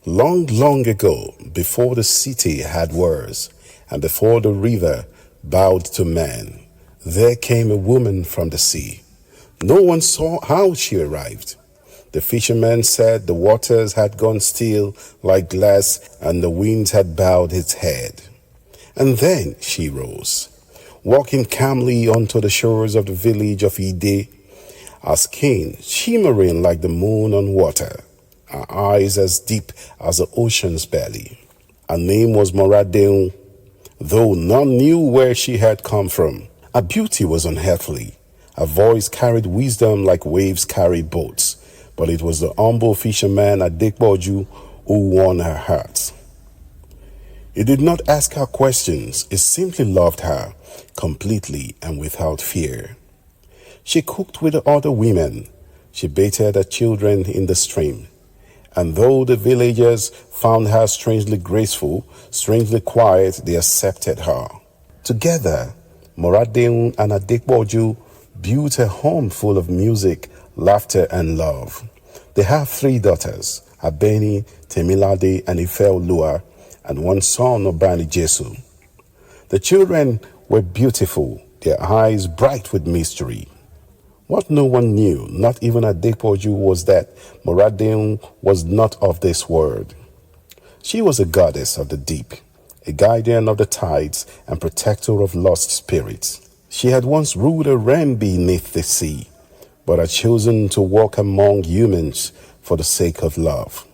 Long, long ago, before the city had wars, and before the river bowed to man, there came a woman from the sea. No one saw how she arrived. The fisherman said the waters had gone still like glass, and the winds had bowed its head. And then she rose, walking calmly onto the shores of the village of Idè, her skin shimmering like the moon on water, her eyes as deep as the ocean's belly. Her name was Moradeu, though none knew where she had come from. Her beauty was unearthly. Her voice carried wisdom like waves carry boats. But it was the humble fisherman Adekboju who won her heart. He did not ask her questions. He simply loved her completely and without fear. She cooked with the other women. She bathed her children in the stream. And though the villagers found her strangely graceful, strangely quiet, they accepted her. Together, Moradeu and Adekboju built a home full of music, laughter, and love. They have 3 daughters, Abeni, Temilade, and Ifeoluwa, and 1 son, Obani Jesu. The children were beautiful, their eyes bright with mystery. What no one knew, not even Adekboju, was that Moradeu was not of this world. She was a goddess of the deep, a guardian of the tides, and protector of lost spirits. She had once ruled a realm beneath the sea, but had chosen to walk among humans for the sake of love.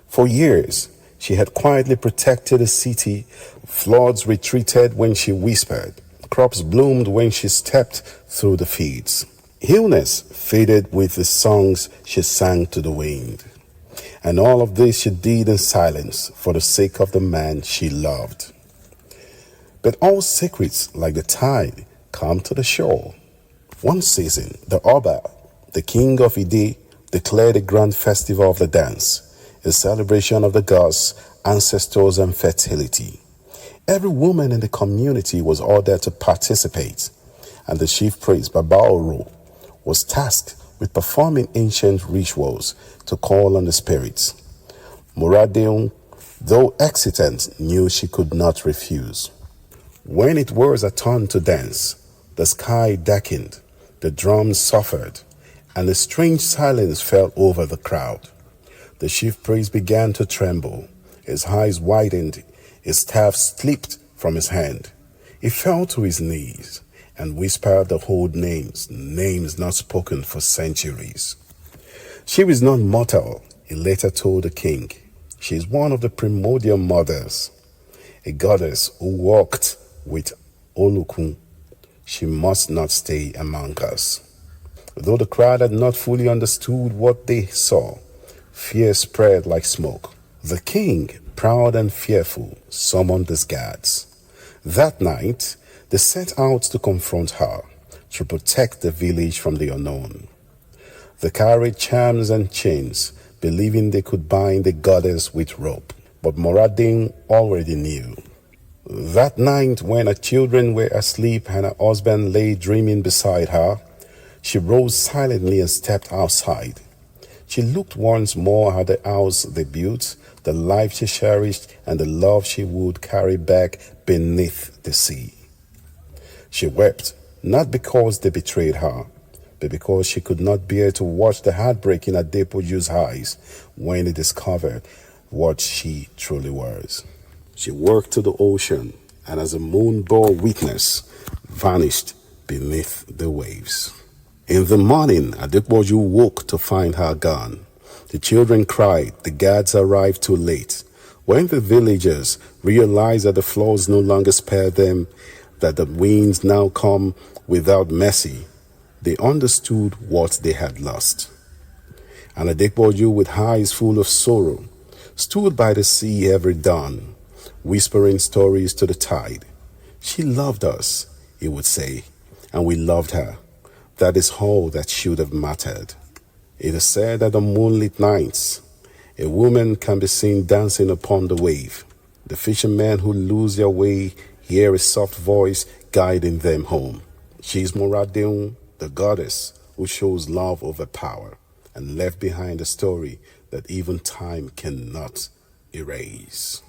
For years, she had quietly protected the city. Floods retreated when she whispered. Crops bloomed when she stepped through the fields. Illness faded with the songs she sang to the wind. And all of this she did in silence for the sake of the man she loved. But all secrets, like the tide, come to the shore. One season, the Oba, the king of Idè, declared a grand festival of the dance, a celebration of the gods, ancestors, and fertility. Every woman in the community was ordered to participate, and the chief priest, Babaoro, was tasked with performing ancient rituals to call on the spirits. Moradeu, though hesitant, knew she could not refuse. When it was her turn to dance, the sky darkened, the drums suffered, and a strange silence fell over the crowd. The chief priest began to tremble. His eyes widened. His staff slipped from his hand. He fell to his knees and whispered the old names, names not spoken for centuries. She is not mortal, he later told the king. She is one of the primordial mothers, a goddess who walked with Olukun. She must not stay among us. Though the crowd had not fully understood what they saw, fear spread like smoke. The king, proud and fearful, summoned his guards. That night, they set out to confront her, to protect the village from the unknown. They carried charms and chains, believing they could bind the goddess with rope. But Moradeu already knew. That night, when her children were asleep and her husband lay dreaming beside her, she rose silently and stepped outside. She looked once more at the house they built, the life she cherished, and the love she would carry back beneath the sea. She wept, not because they betrayed her, but because she could not bear to watch the heartbreak in Adekboju's eyes when he discovered what she truly was. She walked to the ocean, and as a moon bore witness, vanished beneath the waves. In the morning, Adekboju woke to find her gone. The children cried. The guards arrived too late. When the villagers realized that the floods no longer spared them, that the winds now come without mercy, they understood what they had lost. And Adekboju, with eyes full of sorrow, stood by the sea every dawn, whispering stories to the tide. She loved us, he would say, and we loved her. That is all that should have mattered. It is said that on moonlit nights, a woman can be seen dancing upon the wave. The fishermen who lose their way hear a soft voice guiding them home. She is Moradeu, the goddess who shows love over power and left behind a story that even time cannot erase.